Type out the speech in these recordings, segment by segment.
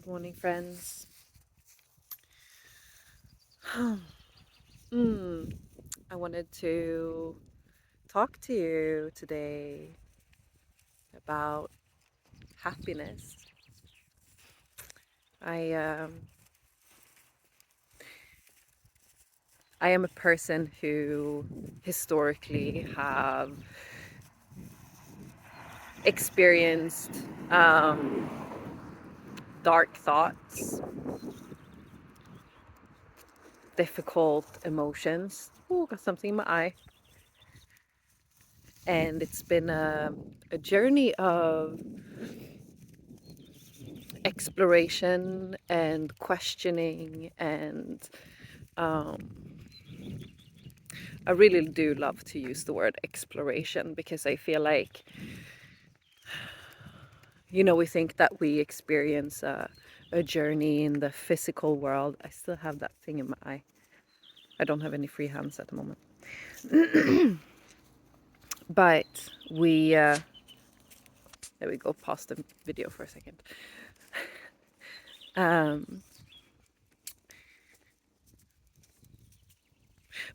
Good morning, friends. I wanted to talk to you today about happiness. I um, I am a person who historically have experienced dark thoughts, difficult emotions. Ooh, got something in my eye. And it's been a journey of exploration and questioning, and I really do love to use the word exploration because I feel like, we think that we experience a journey in the physical world. I still have that thing in my eye. I don't have any free hands at the moment. But there we go, pause the video for a second.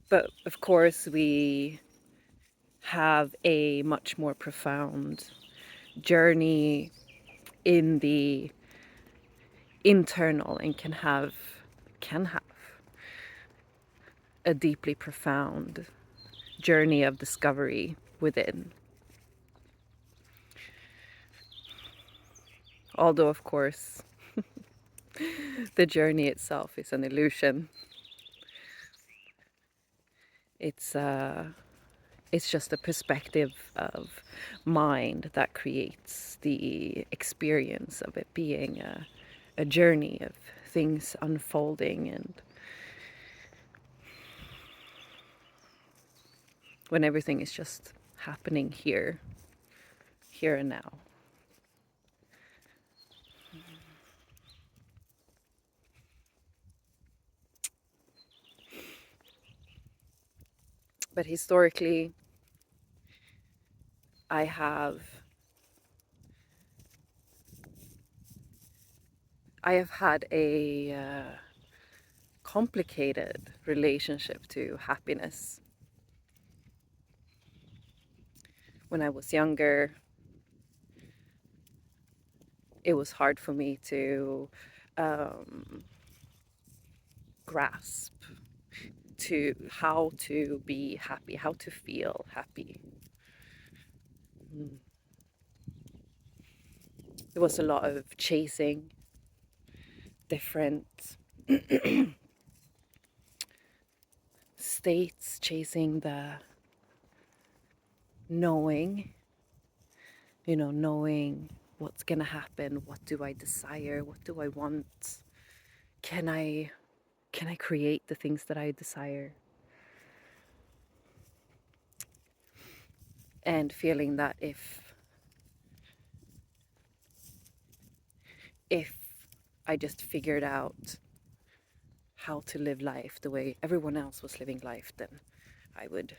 But of course, we have a much more profound journey in the internal, and can have a deeply profound journey of discovery within. Although, of course, the journey itself is an illusion. It's just a perspective of mind that creates the experience of it being a journey of things unfolding, and when everything is just happening here and now. But historically, I have had a complicated relationship to happiness. When I was younger, it was hard for me to grasp to how to be happy, how to feel happy. There was a lot of chasing different states, chasing the knowing, knowing what's gonna happen, what do I desire, what do I want, can I create the things that I desire, and feeling that if I just figured out how to live life the way everyone else was living life, then I would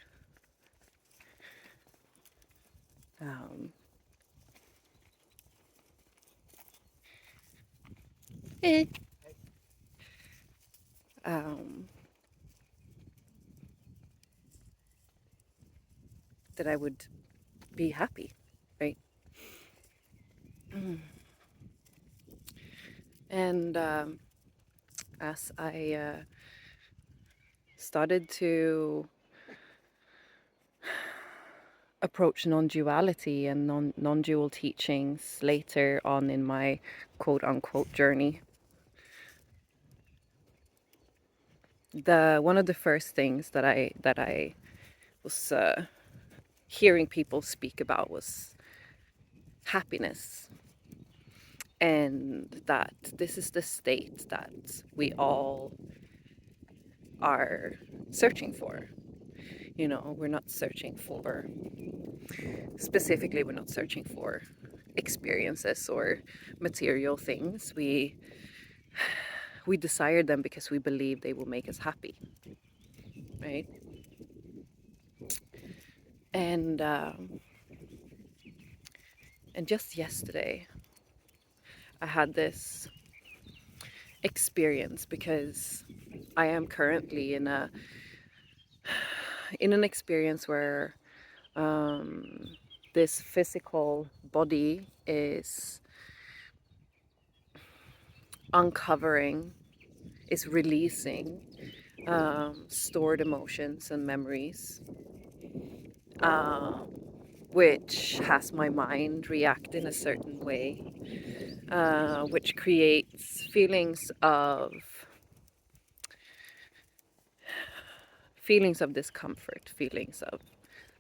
eh, um, that I would be happy, right? And as I started to approach non-duality and non-dual teachings later on in my quote-unquote journey, one of the first things that I was hearing people speak about was happiness, and that this is the state that we all are searching for. We're not searching for, specifically, we're not searching for experiences or material things. We desire them because we believe they will make us happy, right? And just yesterday, I had this experience, because I am currently in an experience where this physical body is uncovering, is releasing stored emotions and memories, which has my mind react in a certain way, which creates feelings of discomfort, feelings of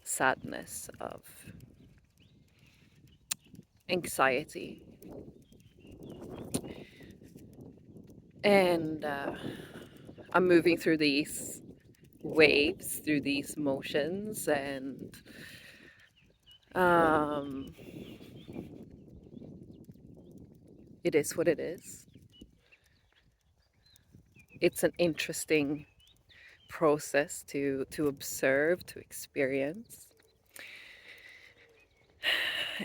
sadness, of anxiety. And I'm moving through these waves, through these motions, and it is what it is. It's an interesting process to observe, to experience.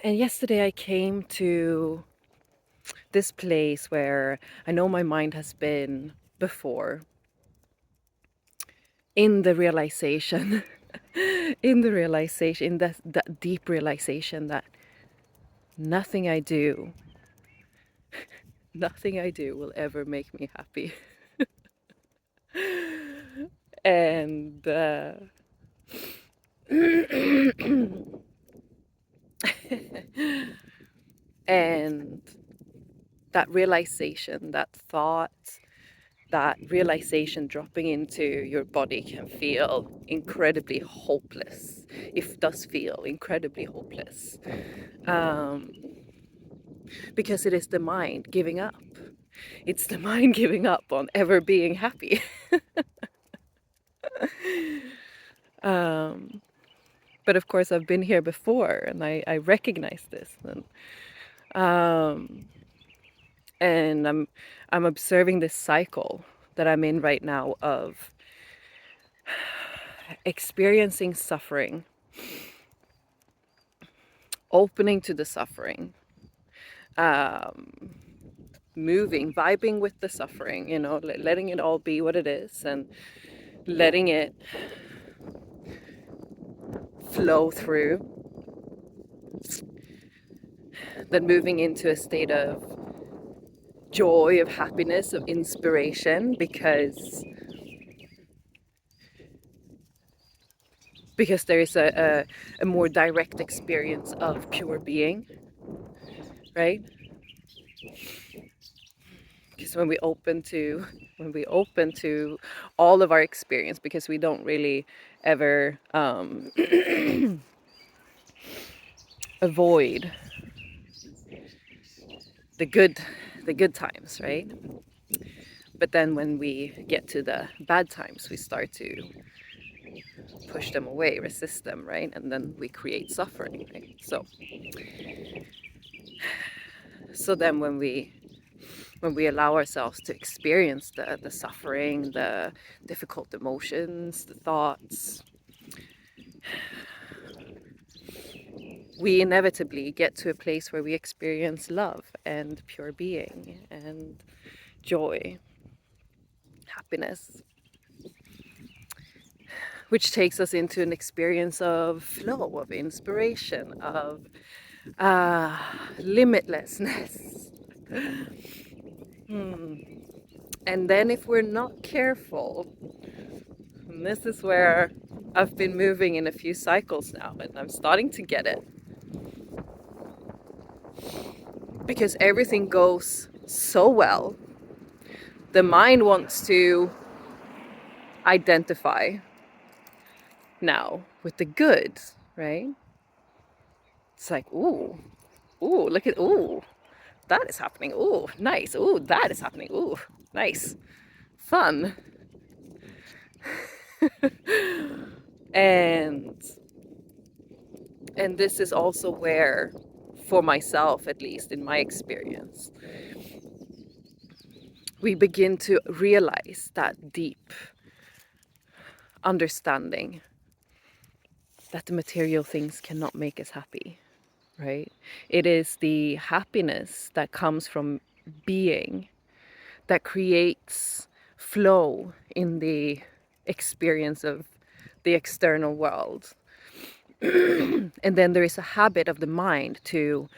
And yesterday I came to this place where I know my mind has been before, in the realization in that deep realization that nothing I do will ever make me happy. And and that realization, that thought, that realization dropping into your body can feel incredibly hopeless. It does feel incredibly hopeless. Because it is the mind giving up. It's the mind giving up on ever being happy. But of course, I've been here before, and I recognize this. And I'm observing this cycle that I'm in right now of experiencing suffering, opening to the suffering, moving, vibing with the suffering, letting it all be what it is, and letting it flow through, then moving into a state of joy, of happiness, of inspiration, because there is a more direct experience of pure being, right? Because when we open to all of our experience, because we don't really ever avoid the good times, right? But then when we get to the bad times, we start to push them away, resist them, right? And then we create suffering, right? So then when we allow ourselves to experience the suffering, the difficult emotions, the thoughts, we inevitably get to a place where we experience love and pure being and joy, happiness, which takes us into an experience of flow, of inspiration, of limitlessness. And then if we're not careful, and this is where I've been moving in a few cycles now, and I'm starting to get it, because everything goes so well, the mind wants to identify now with the good, right? It's like, ooh, look at, that is happening. Ooh, nice. Ooh, that is happening. Ooh, nice. Fun. and this is also where, for myself at least, in my experience, we begin to realize that deep understanding that the material things cannot make us happy, right? It is the happiness that comes from being that creates flow in the experience of the external world. And then there is a habit of the mind to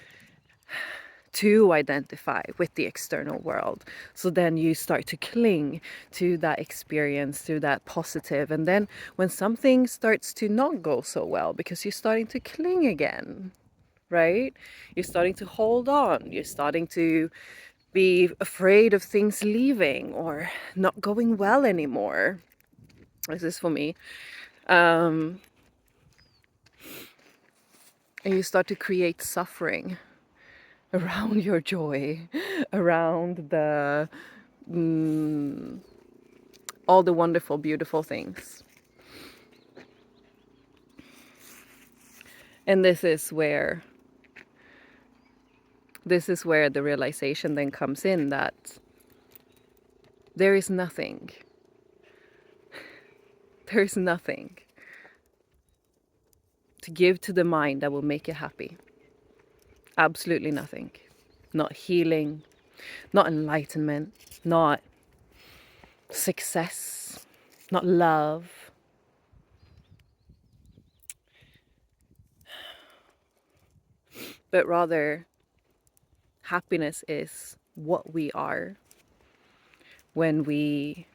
identify with the external world. So then you start to cling to that experience, to that positive. And then when something starts to not go so well, because you're starting to cling again, right? You're starting to hold on. You're starting to be afraid of things leaving or not going well anymore. This is for me. And you start to create suffering around your joy, around the all the wonderful, beautiful things. And this is where the realization then comes in that there is nothing. There is nothing to give to the mind that will make it happy. Absolutely nothing. Not healing, not enlightenment, not success, not love. But rather, happiness is what we are when we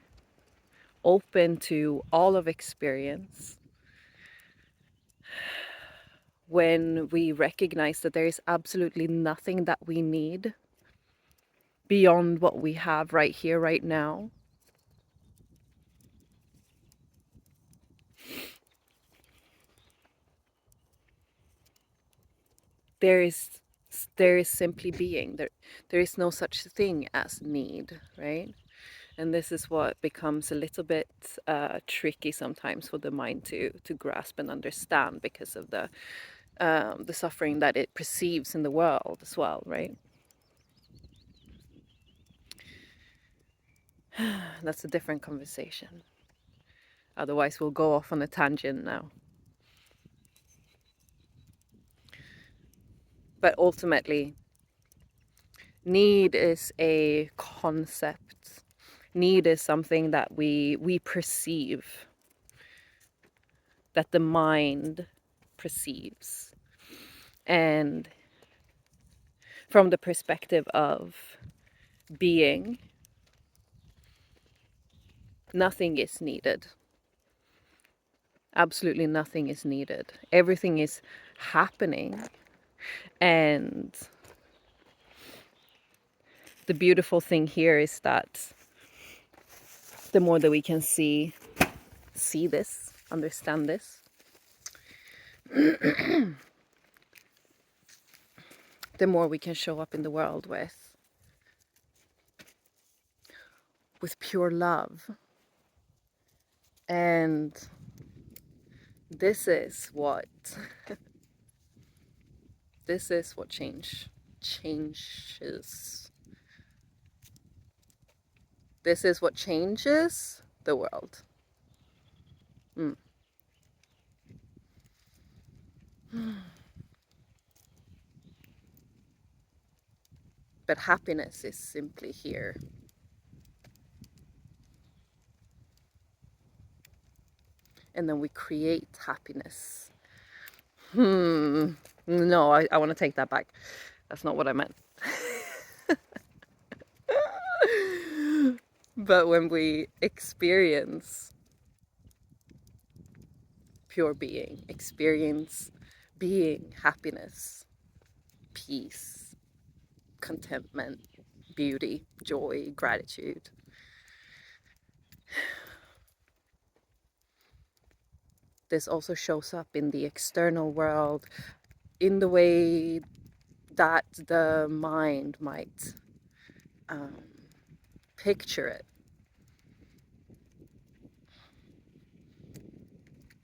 open to all of experience, when we recognize that there is absolutely nothing that we need beyond what we have right here, right now. There is simply being. There is no such thing as need, right? And this is what becomes a little bit tricky sometimes for the mind to grasp and understand, because of the suffering that it perceives in the world as well, right? That's a different conversation. Otherwise, we'll go off on a tangent now. But ultimately, need is a concept. Need is something that we perceive, that the mind perceives. And from the perspective of being, nothing is needed. Absolutely nothing is needed. Everything is happening. And the beautiful thing here is that the more that we can see this, understand this, the more we can show up in the world with pure love. And this is what changes. This is what changes the world. But happiness is simply here. And then we create happiness. No, I want to take that back. That's not what I meant. But when we experience pure being, experience being, happiness, peace, contentment, beauty, joy, gratitude, this also shows up in the external world in the way that the mind might picture it.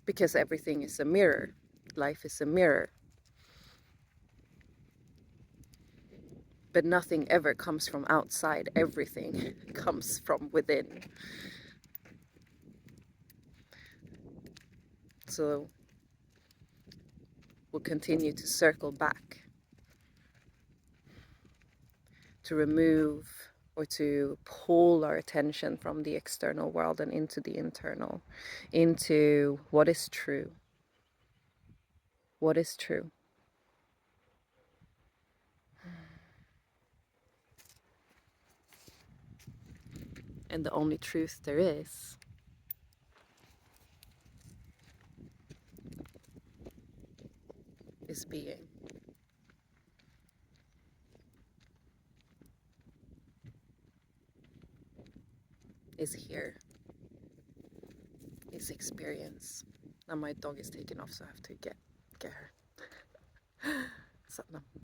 Because everything is a mirror. Life is a mirror. But nothing ever comes from outside. Everything comes from within. So we'll continue to circle back to remove or to pull our attention from the external world and into the internal, into what is true. What is true? And the only truth there is being. Is here. Is experience. Now my dog is taken off, so I have to get her. Satnam.